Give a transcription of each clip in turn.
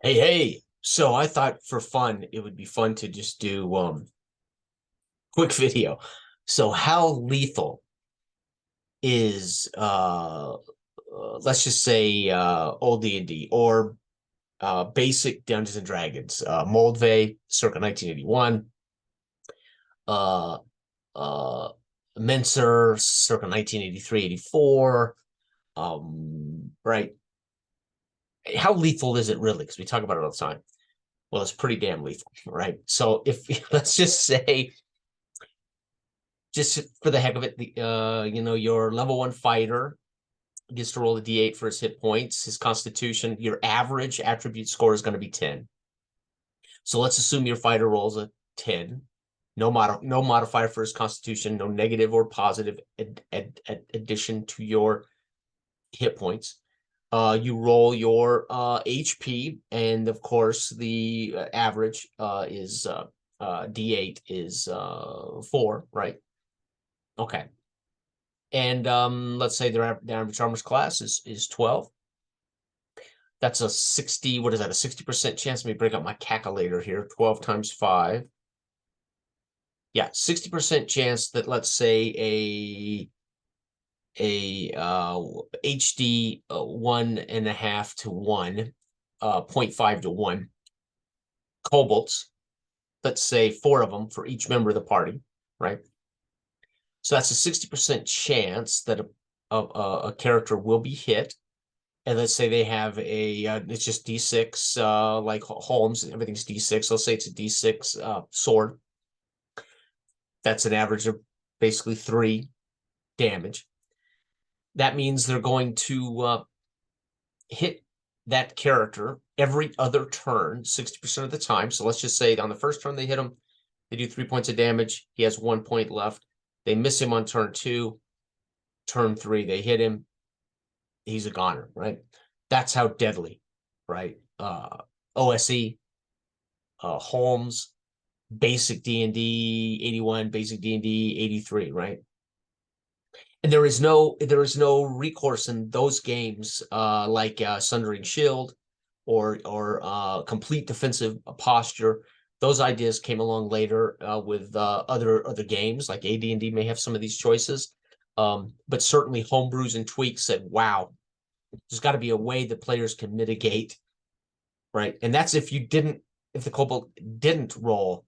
Hey. So I thought for fun, it would be fun to just do quick video. So how lethal is let's just say old D&D or basic Dungeons and Dragons, Moldvay circa 1981, uh uh Menser circa 1983, 84. Right. How lethal is it really? Because we talk about it all the time. Well, it's pretty damn lethal, right? So if let's just say, just for the heck of it, your level one fighter gets to roll a d8 for his hit points, his constitution, your average attribute score is going to be 10. So let's assume your fighter rolls a 10. No modifier for his constitution, no negative or positive addition to your hit points. You roll your HP, and of course, the average is D8 is 4, right? Okay. And let's say the average armor's class is 12. That's a 60, what is that, a 60% chance? Let me break up my calculator here. 12 times 5. Yeah, 60% chance that, let's say, a HD 1.5 to 1, 0.5 to 1 kobolds, let's say 4 of them for each member of the party, right? So that's a 60% chance that a character will be hit. And let's say they have it's just D6, like Holmes, everything's D6. Let's say it's a D6 sword. That's an average of basically 3 damage. That means they're going to hit that character every other turn, 60% of the time. So let's just say on the first turn they hit him, they do 3 points of damage. He has 1 point left. They miss him on turn 2. Turn 3, they hit him. He's a goner, right? That's how deadly, right? OSE, Holmes, basic D&D 81, basic D&D 83, right? And there is no recourse in those games, like Sundering Shield or complete defensive posture. Those ideas came along later with other games, like AD&D may have some of these choices. But certainly homebrews and tweaks said, wow, there's got to be a way that players can mitigate, right? And that's if the kobold didn't roll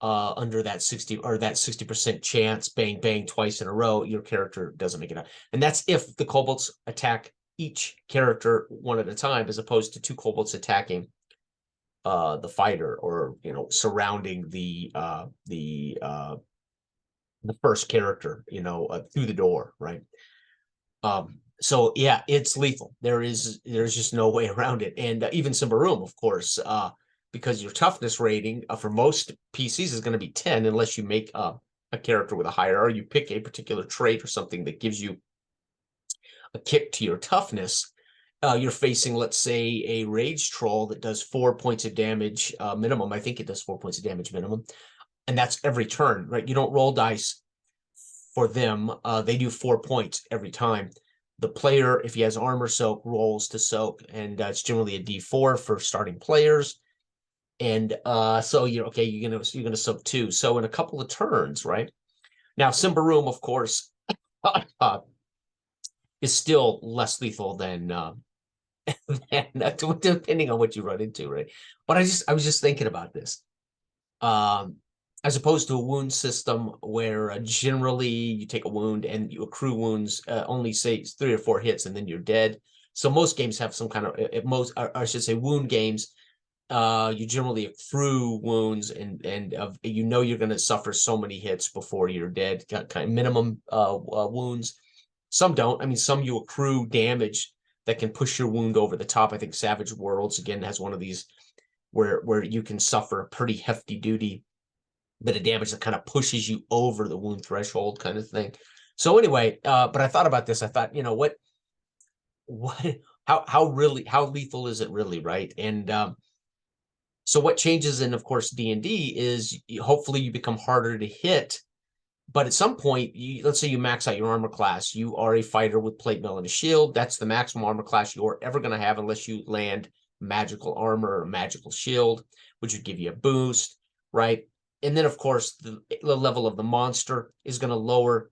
under that 60 or that 60% chance, bang, bang, twice in a row, your character doesn't make it out. And that's if the kobolds attack each character one at a time, as opposed to 2 kobolds attacking the fighter, or surrounding the first character, through the door, right? So yeah, it's lethal. There's just no way around it. And even Symbaroum, of course, because your toughness rating for most PCs is going to be 10, unless you make a character with a higher, or you pick a particular trait or something that gives you a kick to your toughness. You're facing, let's say, a rage troll that does 4 points of damage minimum. I think it does 4 points of damage minimum, and that's every turn, right? You don't roll dice for them. They do 4 points every time. The player, if he has armor soak, rolls to soak, and it's generally a D4 for starting players. And so you're okay. You're gonna soak 2. So in a couple of turns, right? Now, Symbaroum, of course, is still less lethal than depending on what you run into, right? But I was just thinking about this. Um, as opposed to a wound system where generally you take a wound and you accrue wounds, only say 3 or 4 hits and then you're dead. So most games have some kind of, at most, or I should say, wound games. You generally accrue wounds, and you're going to suffer so many hits before you're dead. Kind of minimum wounds. Some don't. I mean, some you accrue damage that can push your wound over the top. I think Savage Worlds again has one of these where you can suffer a pretty hefty duty bit of damage that kind of pushes you over the wound threshold, kind of thing. So anyway, but I thought about this. I thought, what, how lethal is it really, right? And so what changes in, of course, D&D is hopefully you become harder to hit. But at some point, let's say you max out your armor class. You are a fighter with plate mail and a shield. That's the maximum armor class you're ever going to have unless you land magical armor or magical shield, which would give you a boost, right? And then, of course, the level of the monster is going to lower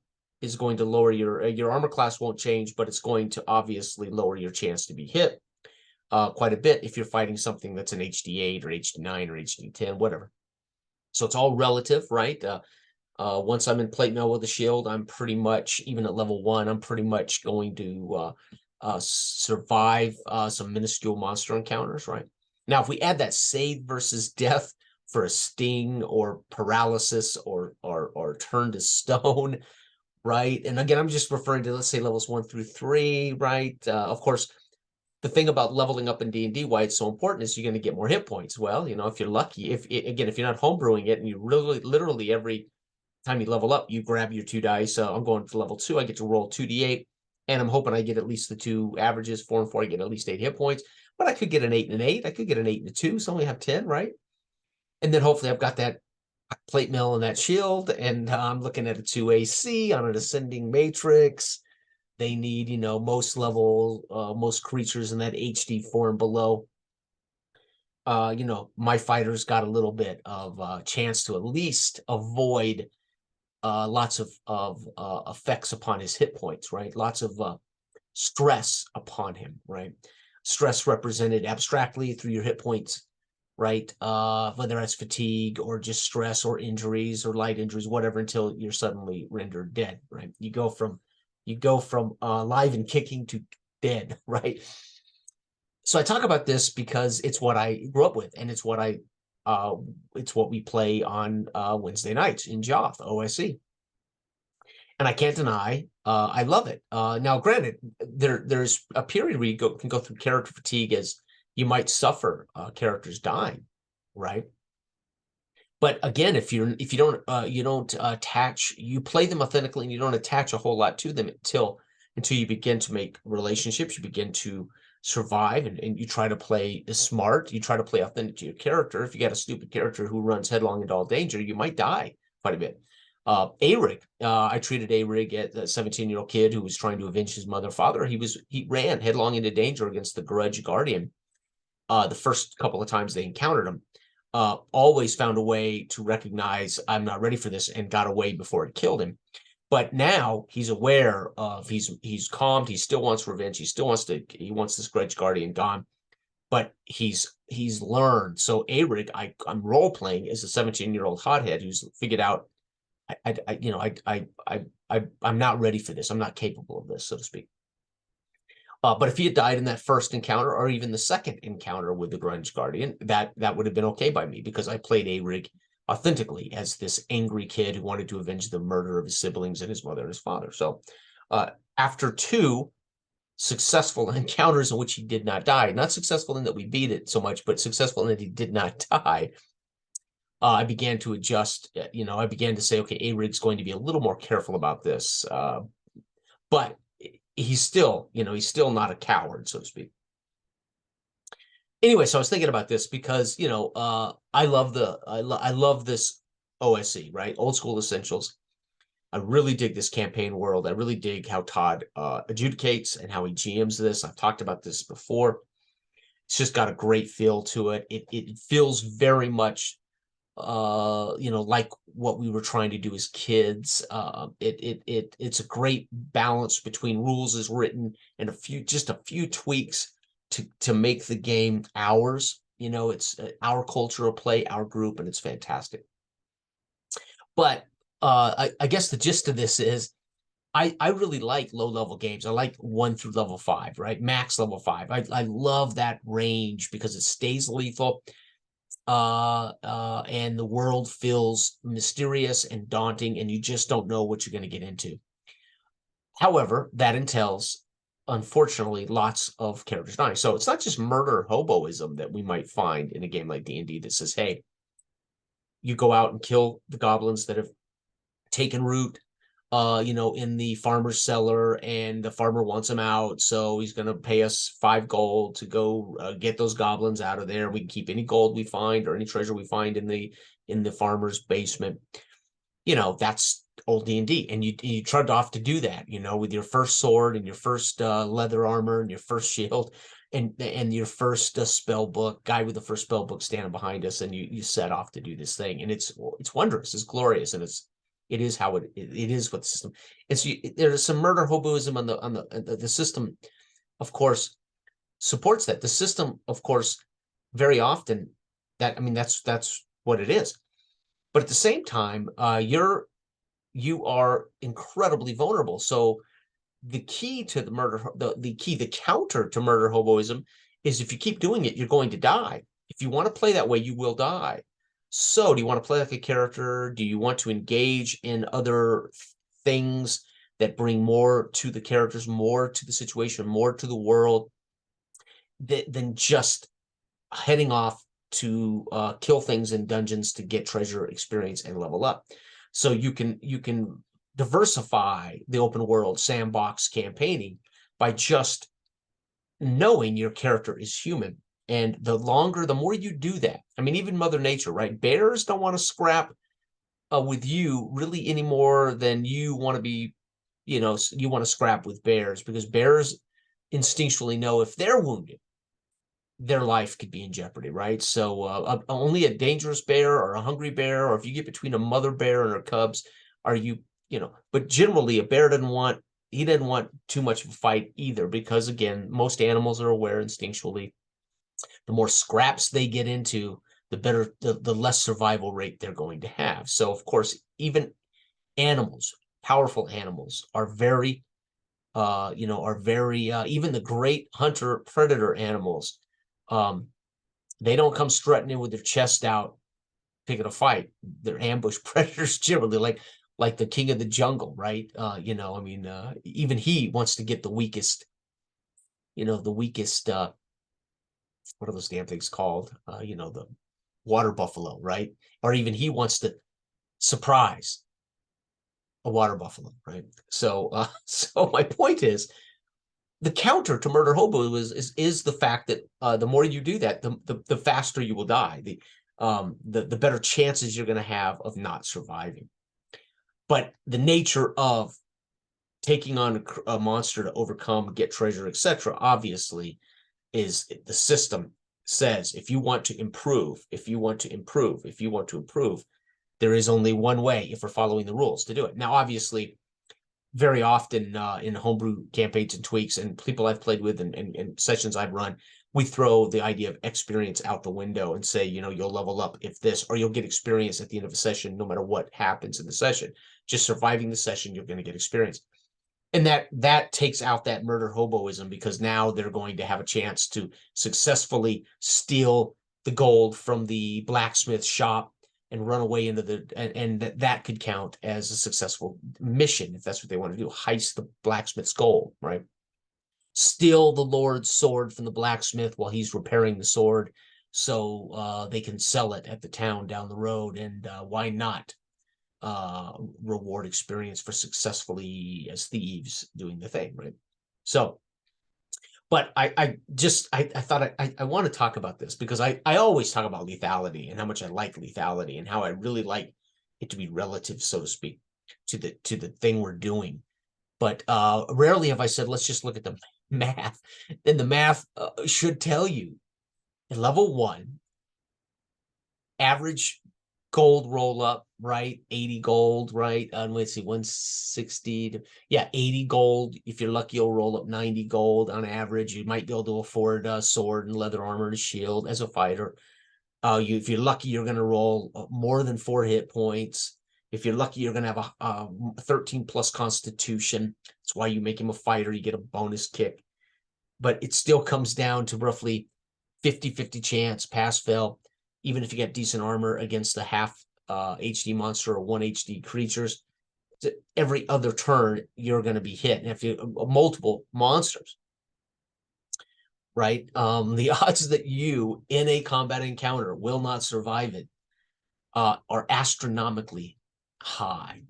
your armor class won't change, but it's going to obviously lower your chance to be hit quite a bit if you're fighting something that's an HD8 or HD9 or HD10, whatever. So it's all relative, right? Once I'm in plate mail with a shield, I'm pretty much, even at level 1, I'm pretty much going to survive some minuscule monster encounters, right? Now, if we add that save versus death for a sting or paralysis or turn to stone, right? And again, I'm just referring to, let's say, levels 1 through 3, right? Of course, the thing about leveling up in D&D, why it's so important, is you're going to get more hit points. Well, if you're lucky, if you're not homebrewing it and you really, literally every time you level up, you grab your 2 dice. I'm going to level 2, I get to roll 2d8, and I'm hoping I get at least the 2 averages, 4 and 4, I get at least 8 hit points. But I could get an 8 and an 8, I could get an 8 and a 2, so I only have 10, right? And then hopefully I've got that plate mail and that shield, and I'm looking at a 2 AC on an ascending matrix. They need, most creatures in that HD 4 and below. My fighters got a little bit of chance to at least avoid lots of effects upon his hit points, right? Lots of stress upon him, right? Stress represented abstractly through your hit points, right? Whether that's fatigue or just stress or injuries or light injuries, whatever, until you're suddenly rendered dead, right? You go from alive and kicking to dead, right? So I talk about this because it's what I grew up with, and it's what we play on Wednesday nights in Joth OSE. And I can't deny, I love it. Now, granted, there's a period where you can go through character fatigue, as you might suffer characters dying, right? But again, if you don't attach, you play them authentically, and you don't attach a whole lot to them until you begin to make relationships, you begin to survive, and you try to play smart, you try to play authentic to your character. If you got a stupid character who runs headlong into all danger, you might die quite a bit. Arig, I treated Arig as a 17-year-old kid who was trying to avenge his mother and father. He ran headlong into danger against the Grudge Guardian the first couple of times they encountered him. Always found a way to recognize, I'm not ready for this, and got away before it killed him. But now he's aware of, he's calmed, he still wants revenge, he wants this Grudge Guardian gone, but he's learned. So Arig, I'm role playing as a 17-year-old hothead who's figured out, I'm not ready for this. I'm not capable of this, so to speak. But if he had died in that first encounter, or even the second encounter with the Grudge Guardian, that would have been okay by me, because I played Arig authentically as this angry kid who wanted to avenge the murder of his siblings and his mother and his father. So after 2 successful encounters in which he did not die, not successful in that we beat it so much, but successful in that he did not die, I began to adjust. I began to say, okay, Arig's going to be a little more careful about this. But he's still not a coward, so to speak. Anyway, so I was thinking about this because, I love this OSE, right? Old School Essentials. I really dig this campaign world. I really dig how Todd adjudicates and how he GMs this. I've talked about this before. It's just got a great feel to it. It feels very much like what we were trying to do as kids. It's a great balance between rules as written and a few tweaks to make the game ours. It's our culture of play, our group, and it's fantastic. But I guess the gist of this is, I really like low-level games. I like 1 through level 5, right? Max level 5. I love that range because it stays lethal. And the world feels mysterious and daunting, and you just don't know what you're going to get into. However, that entails, unfortunately, lots of characters dying. So it's not just murder hoboism that we might find in a game like D&D that says, hey, you go out and kill the goblins that have taken root in the farmer's cellar, and the farmer wants them out, so he's going to pay us 5 gold to go get those goblins out of there. We can keep any gold we find or any treasure we find in the farmer's basement. That's old D&D, and you trudge off to do that, with your first sword and your first leather armor and your first shield. and your first spell book, guy with the first spell book standing behind us, and you set off to do this thing, and it's wondrous, it's glorious, and it is how it is what the system. And so there's some murder hoboism on the system, of course, supports that. The system, of course, very often that's what it is. But at the same time, you are incredibly vulnerable. So the key to the counter to murder hoboism is if you keep doing it, you're going to die. If you want to play that way, you will die. So do you want to play like a character? Do you want to engage in other things that bring more to the characters, more to the situation, more to the world than just heading off to kill things in dungeons to get treasure, experience, and level up? So you can diversify the open world sandbox campaigning by just knowing your character is human. And the more you do that, I mean, even Mother Nature, right? Bears don't want to scrap with you really any more than you want to be, you want to scrap with bears, because bears instinctually know if they're wounded, their life could be in jeopardy, right? So only a dangerous bear or a hungry bear, or if you get between a mother bear and her cubs, are you, but generally a bear doesn't want too much of a fight either, because again, most animals are aware instinctually, the more scraps they get into, the better, the less survival rate they're going to have. So of course, even animals, powerful animals are very, even the great hunter predator animals, they don't come strutting in with their chest out picking a fight. They're ambush predators generally, like the king of the jungle, right? Even he wants to get the weakest, what are those damn things called? The water buffalo, right? Or even he wants to surprise a water buffalo, right? So so my point is, the counter to murder hobo is the fact that the more you do that, the faster you will die, the better chances you're going to have of not surviving. But the nature of taking on a monster to overcome, get treasure, etc., obviously, is the system says if you want to improve, there is only one way, if we're following the rules, to do it. Now, obviously, very often in homebrew campaigns and tweaks and people I've played with and sessions I've run, we throw the idea of experience out the window and say, you'll level up if this, or you'll get experience at the end of a session, no matter what happens in the session. Just surviving the session, you're going to get experience. And that takes out that murder hoboism, because now they're going to have a chance to successfully steal the gold from the blacksmith shop and run away into and that could count as a successful mission if that's what they want to do. Heist the blacksmith's gold, right? Steal the Lord's sword from the blacksmith while he's repairing the sword, so they can sell it at the town down the road. And why not reward experience for successfully as thieves doing the thing, right? So, but I thought I want to talk about this because I always talk about lethality and how much I like lethality and how I really like it to be relative, so to speak, to the thing we're doing. But rarely have I said, let's just look at the math. Then the math should tell you at level 1, average gold roll up, right? 80 gold, right? Let's see, 160 to 80 gold. If you're lucky, you'll roll up 90 gold on average. You might be able to afford a sword and leather armor and a shield as a fighter. If you're lucky, you're going to roll more than 4 hit points. If you're lucky, you're going to have a 13 plus constitution. That's why you make him a fighter. You get a bonus kick. But it still comes down to roughly 50-50 chance, pass, fail, even if you get decent armor against the half HD monster or 1 HD creatures. Every other turn, you're going to be hit. And if you multiple monsters, right? The odds that you, in a combat encounter, will not survive it are astronomically high.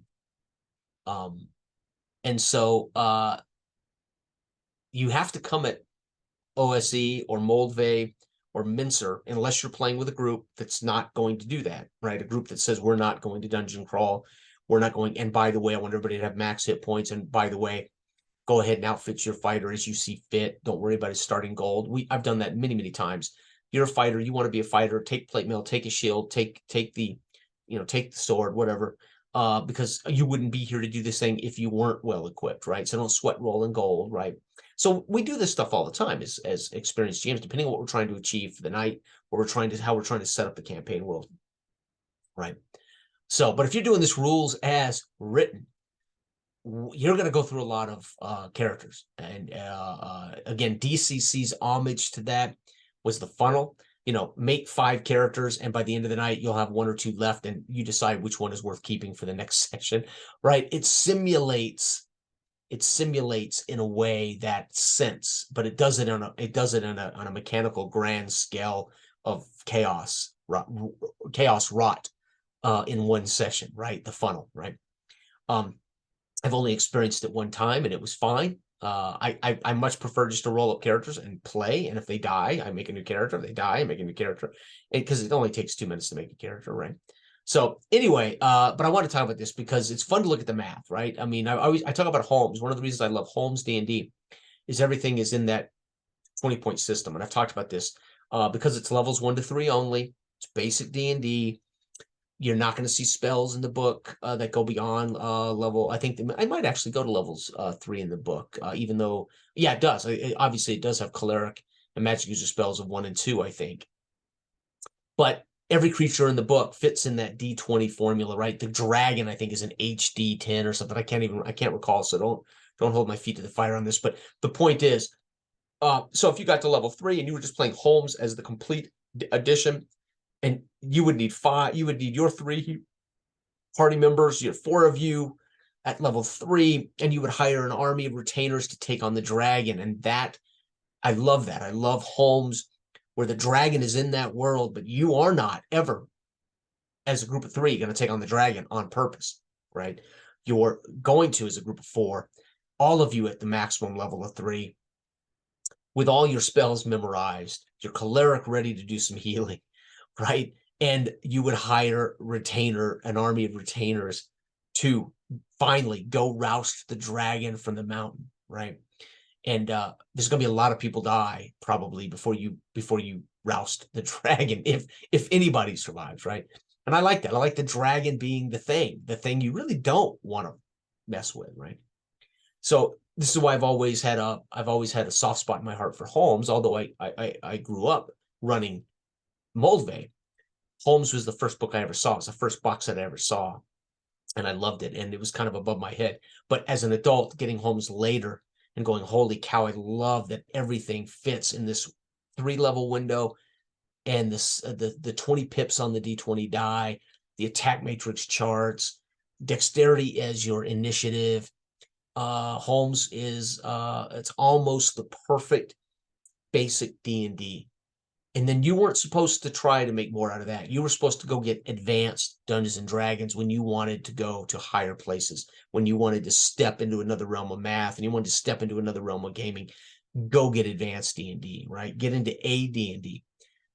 And so you have to come at OSE or Moldvay or Mincer, unless you're playing with a group that's not going to do that, right? A group that says, we're not going to dungeon crawl. We're not going, and by the way, I want everybody to have max hit points. And by the way, go ahead and outfit your fighter as you see fit. Don't worry about his starting gold. I've done that many, many times. You're a fighter, you want to be a fighter, take plate mail, take a shield, take the, take the sword, whatever. Because you wouldn't be here to do this thing if you weren't well equipped, right? So don't sweat rolling gold, right? So we do this stuff all the time as experienced GMs, depending on what we're trying to achieve for the night, or how we're trying to set up the campaign world, right? So, but if you're doing this rules as written, you're going to go through a lot of characters. And again, DCC's homage to that was the funnel. Make 5 characters, and by the end of the night, you'll have 1 or 2 left, and you decide which one is worth keeping for the next session, right? It simulates in a way that sense, but it does it on a mechanical grand scale of chaos wrought in one session, right? The funnel, right? I've only experienced it one time, and it was fine. I much prefer just to roll up characters and play, and if they die, I make a new character. If they die, I make a new character, because it only takes 2 minutes to make a character, right? So anyway, but I want to talk about this because it's fun to look at the math, right? I mean, I talk about Holmes. One of the reasons I love Holmes D&D is everything is in that 20-point system, and I've talked about this because it's levels 1 to 3 only. It's basic D&D. You're not going to see spells in the book that go beyond level. I think I might actually go to levels 3 in the book, even though, yeah, it does. Obviously, it does have cleric and magic user spells of 1 and 2, I think. But every creature in the book fits in that D20 formula, right? The dragon, I think, is an HD 10 or something. I can't recall, so don't hold my feet to the fire on this. But the point is, so if you got to level 3 and you were just playing Holmes as the complete edition, and you would need your 3 party members, you have 4 of you at level 3, and you would hire an army of retainers to take on the dragon. And that, I love that. I love Holmes, where the dragon is in that world, but you are not ever, as a group of 3, going to take on the dragon on purpose, right? You're going to, as a group of 4, all of you at the maximum level of 3, with all your spells memorized, your cleric ready to do some healing, right? And you would hire an army of retainers to finally go roust the dragon from the mountain, right? And there's going to be a lot of people die probably before you roust the dragon, if anybody survives, right? And I like that. I like the dragon being the thing you really don't want to mess with, right? So this is why I've always had a soft spot in my heart for Holmes, although I grew up running Moldvay. Holmes was the first book I ever saw. It was the first box that I ever saw, and I loved it, and it was kind of above my head. But as an adult, getting Holmes later and going, holy cow, I love that everything fits in this 3-level window, and the 20 pips on the D20 die, the attack matrix charts, dexterity as your initiative. Holmes is it's almost the perfect basic D&D. And then you weren't supposed to try to make more out of that. You were supposed to go get advanced Dungeons and Dragons when you wanted to go to higher places, when you wanted to step into another realm of math and you wanted to step into another realm of gaming. Go get advanced D&D, right? Get into a D&D.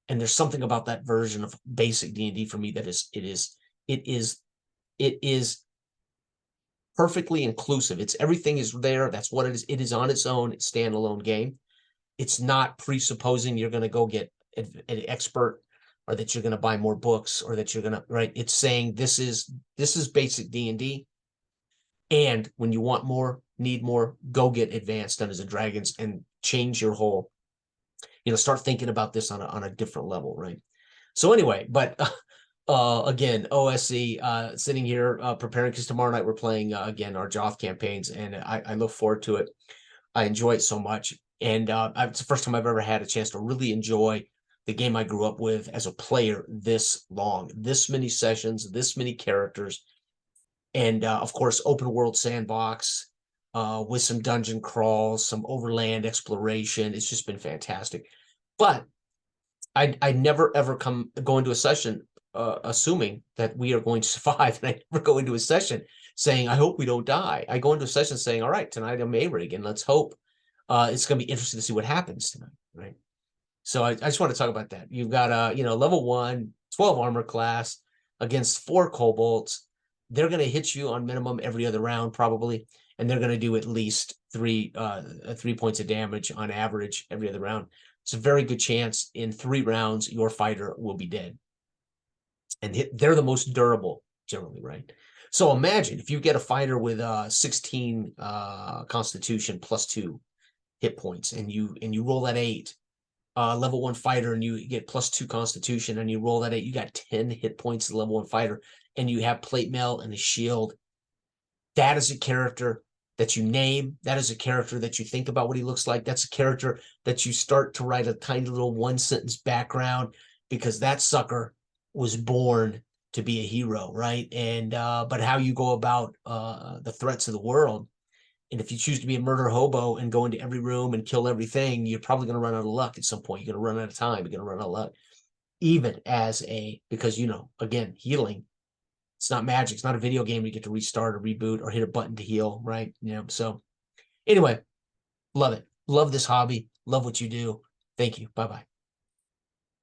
And there's something about that version of basic D&D for me that it is perfectly inclusive. It's everything is there. That's what it is. It is on its own standalone game. It's not presupposing you're going to go get an expert, or that you're going to buy more books, or that you're going to, right? It's saying this is basic D&D. And when you want more, need more, go get advanced Dungeons and Dragons and change your whole, start thinking about this on a different level, right? So anyway, but again, OSC, sitting here preparing, because tomorrow night we're playing again our Joth campaigns, and I look forward to it. I enjoy it so much, and it's the first time I've ever had a chance to really enjoy the game I grew up with as a player this long, this many sessions, this many characters, and of course, open world sandbox with some dungeon crawls, some overland exploration. It's just been fantastic. But I never ever go into a session assuming that we are going to survive, and I never go into a session saying, I hope we don't die. I go into a session saying, all right, tonight I'm A-Rig, and let's hope. It's going to be interesting to see what happens tonight, right? So I just want to talk about that. You've got level 1, 12 armor class against 4 kobolds. They're going to hit you on minimum every other round, probably. and they're going to do at least 3 points of damage on average every other round. It's a very good chance in 3 rounds your fighter will be dead. And they're the most durable generally, right? So imagine if you get a fighter with 16 constitution plus 2 hit points, and you roll that 8, level 1 fighter, and you get plus 2 constitution, and you roll that 8, you got 10 hit points as a level 1 fighter, and you have plate mail and a shield. That is a character that you name. That is a character that you think about what he looks like. That's a character that you start to write a tiny little 1-sentence background, because that sucker was born to be a hero, right? And but how you go about the threats of the world, and if you choose to be a murder hobo and go into every room and kill everything, you're probably going to run out of luck at some point. You're going to run out of time. You're going to run out of luck. Even as because, again, healing, it's not magic. It's not a video game where you get to restart or reboot or hit a button to heal, right? So anyway, love it. Love this hobby. Love what you do. Thank you. Bye-bye.